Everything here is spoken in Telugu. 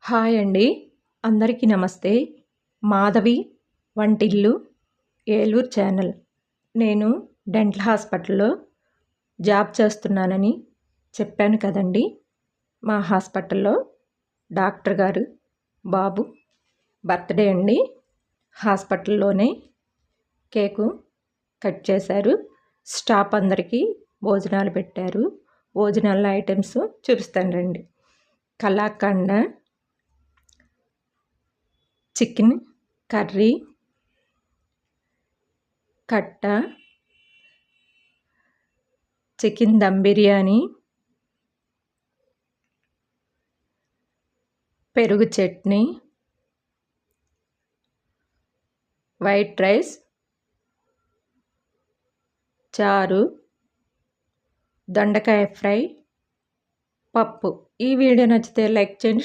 హాయ్ అండి. అందరికీ నమస్తే. మాధవి వంటిల్లు ఏలూరు ఛానల్. నేను డెంటల్ హాస్పిటల్‌లో జాబ్ చేస్తున్నానని చెప్పాను కదండీ! మా హాస్పిటల్‌లో డాక్టర్ గారు బాబు బర్త్‌డే అండి. హాస్పిటల్‌లోనే కేకు కట్ చేశారు. స్టాఫ్ అందరికీ భోజనాలు పెట్టారు. భోజనాల్లో ఐటెమ్స్ చూపిస్తాను రండి. కలాకండ, చికెన్ కర్రీ, కట్ట, చికెన్ దమ్ బిర్యానీ, పెరుగు చట్నీ, వైట్ రైస్, చారు, దొండకాయ ఫ్రై, పప్పు. ఈ వీడియో నచ్చితే లైక్ చేయండి.